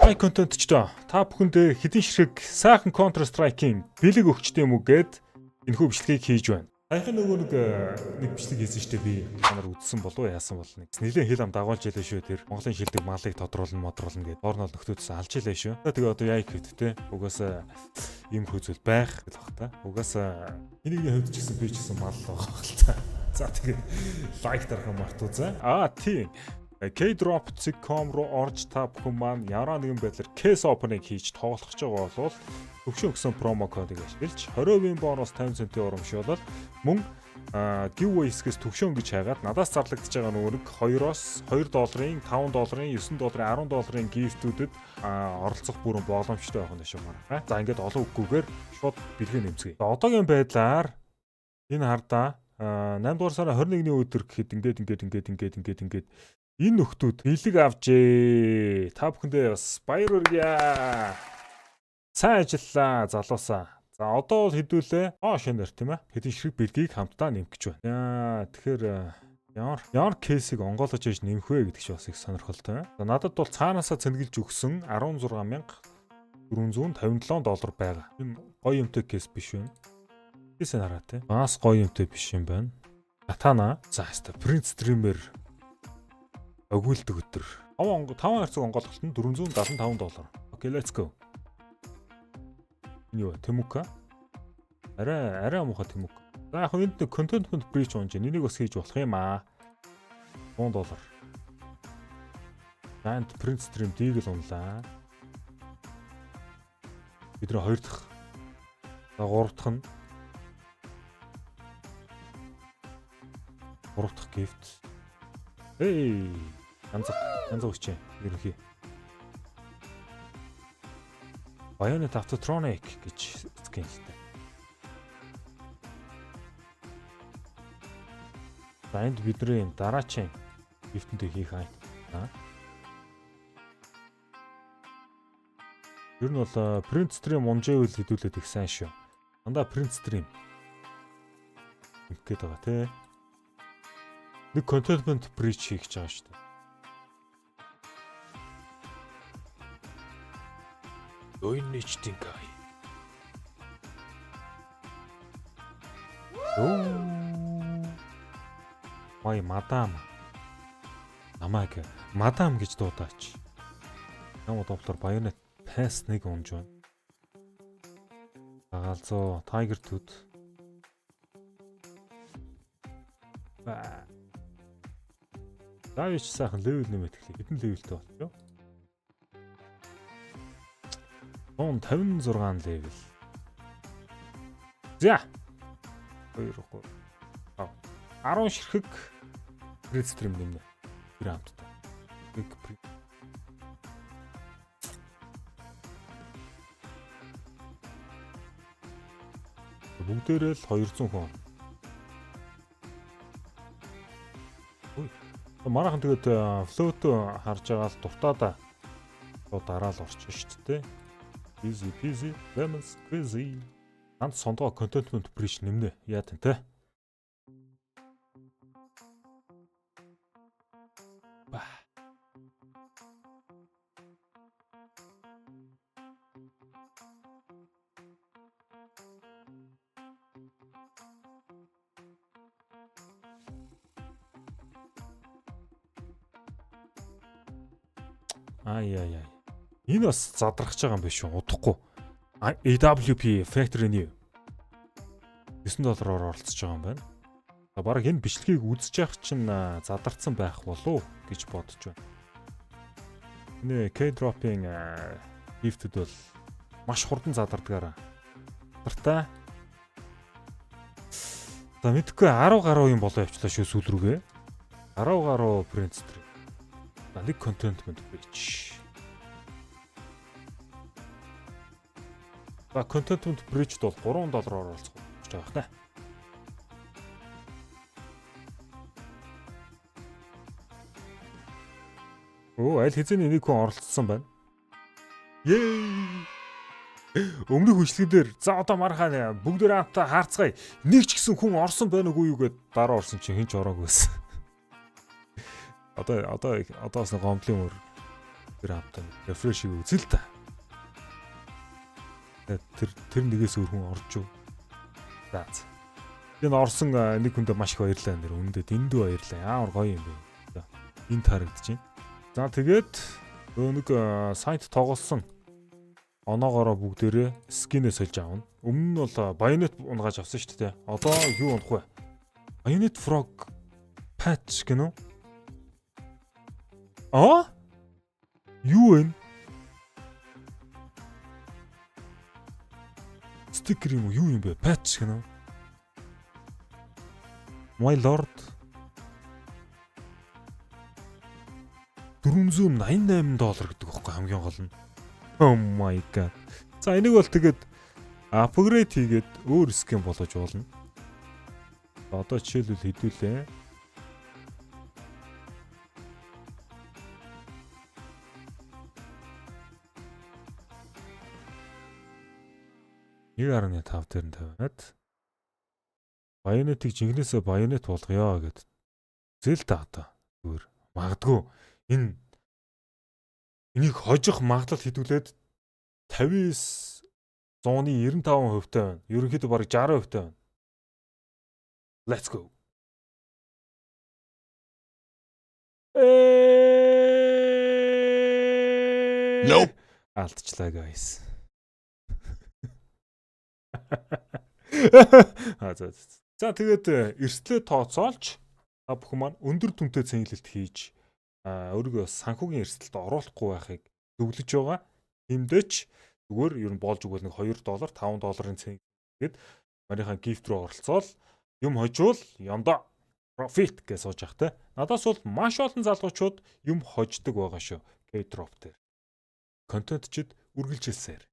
Хай контент ч доо. Та бүхэнд хэдэн ширхэг сайхан Counter Strike-ийн бэлэг өгчтэй юм уу гэд энэхүү бичлэгийг хийж байна. Саяхан нөгөө нэг бичлэг хийсэн штэ би чанар үзсэн болов яасан бол нэг нэлээд хил ам дагуулж ялээ шүү тэр Монголын шилдэг малыг тодруулна модруулна гэд орнол нөхдөөс алж ялээ шүү. Тэгээ одоо яа гэвттэй угаасаа ийм хүзэл байх гэх бах та. Угаасаа энийний хувьд ч гэсэн би ч гэсэн мал байгаа хэл та. За тэгээ лайк дарах мартуу за. Тийм. K-Drop.com руу орж та бүхэн маань ямар нэгэн байдлаар case opening хийж тоглох гэж байгаа бол төвшин өгсөн промо кодыг ашиглаж 20% бонус 50 центийн урамшуулал мөн giveaway-с төвшин гэж хайгаад надаас зарлагдж байгаа нөгөө 2-оос $2, $5, $9, $10 gift-үүдэд оролцох бүрэн боломжтой байх нь шуумаар. За ингээд олон үггүйгээр шууд бэлгээ нэмцгээе. Одоогийн байдлаар энэ хардаа 8 дугаар сарын 21-ний өдөр гэхэд ингээд энэ нөхдүүд бэлэг авчээ. Та бүхэндээ бас баяр хүргье. Сайн ажиллаа залуусаа. За одоо бол хэдүүлээ шинээр тийм ээ. Хэдэн ширхэг бэлгийг хамтдаа нэмэх гэж байна. Тэгэхээр ямар кейсийг онгойлгож яаж нэмэх вэ гэдэг ч бас их сонирхолтой. За надад бол цаанаасаа цэнгэлж өгсөн $16,457 байгаа. Энэ гоё юмтай кейс биш вэ? Кейсээ хараа тий. Бас гоё юмтай биш юм байна. Атана. За хэвээ принц стример өгүүлдэг өдөр. 5 харьцаг онгойлголт нь $475. Окей, let's go. Юу Тэмүка? Арай муухай Тэмүка. За яг энд contentment breach унж энийг бас хийж болох юм аа. $100. Giant print stream дийг л унлаа. Бид нэр 2 дахь. За 3 дахь нь 3 дахь gift. Янз өгч ерөнхий. Bayonet Autotronic гэж скинлтэй. За энд бидний дараачийн гифтэнд хийх айн. Ер нь бол print stream унжээвэл хэдүүлээд их сайн шүү. Дандаа print stream ингээд байгаа тий. Нэг contentment breach хийж байгаа шүү дээ. Ойничтин гай. Ой мадам. Намайг мадам гэж дуудаач. Ямар доктор Bayonet Pass нэг унж байна. Гаалзуу Tiger Tooth. Давич сайхан левел нэмээд эхлэе. Хэдэн левелтэй болчихё? 56 левел. За. 2 10 ширхэг print stream нэмнэ. Тэр хамтдаа. Бүгдээрээ л 200 хүн. Маргахан тэгээд float харж байгаа л дуртаадаа дараа л орчих шүү дээ. Easy peasy lemon squeezy. Ганц сондгоо contentment breach нэмнэ. Яа тэнтэй. Ай. Энэ бас задрахж байгаа юм биш үү? Удахгүй. AWP Factory new $9 оролцож байгаа юм байна. За баг энэ бичлэгийг үзэж явах чинь задарсан байх болов гэж бодож байна. Энэ K-Drop-ийн gift-д бол маш хурдан задардагаараа. Задартай. За мэдгүй 10 гаруй юм болоо явчлаа шүү сүүл рүүгээ. 10 гаруй print stream. Нэг contentment breach. За contentment breach бол $3 оролцох гэж байгаа хэ. Аль хэзээний нэг хүн оролцсон байна. Өмнөх хүчлэгдэр за одоо мархаа бүгдээр хамтаа хаарцгаая. Нэг ч гэсэн хүн орсон байна уугүй юу гэд дараа орсон чинь хэн ч ороагүйсэн. Одоо бас гомдлын мөр Тэр хамтаа рефреш үзэл та. Тэр нэгээс өөр хүн орж юу. За. Энэ орсон нэг хүндээ маш их баярлалаа нэр үнэндээ дэндүү баярлалаа. Ямар гоё юм бэ. Энд харагдаж байна. За тэгээд нэг сайт тоглосон оноогоороо бүгдээрээ скинээ сольж аавна. Өмнө нь бол Bayonet унгааж авсан шүү дээ. Одоо юу унах вэ? Bayonet Frog patch гэнэ үү? Юу вэ? Стикер юм уу? Юу юм бэ? Patch гэнэ үү? My lord $488 гэдэг байхгүй хамгийн гол нь. Oh my god. За энийг бол тэгээд апгрейд хийгээд өөр скин болгож болно. Одоо жишээлбэл хэдүүлээ. $1.5 дээр нь тавиад Bayonet-ийг жинхнээсээ Bayonet болгоё гэд. Зэл та одоо. Зүгээр. Магадгүй энийг хожих магадлал хэдүүлээд 50-ээс 195% таа байна. Ерөнхийдөө бараг 60% таа байна. Let's go. Nope. Алдчихлаа guys. За тэгээд эрсдлээ тооцоолж та бүхэн маань өндөр түнтэй цэнгэлэлт хийж өөрийгөө санхүүгийн эрсдэлд оруулахгүй байхыг зөвлөж байгаа. Тэмдээч зүгээр ер нь болж өгвөл нэг $2, $5 цэнгэлгээд марийнхаа гифт рүү оролцоол юм хожвол ёндоо profit гэж сууж явах те. Надаас бол маш олон залуучууд юм хождог байгаа шүү. K-drop дээр. Контентчид үргэлжилсээр.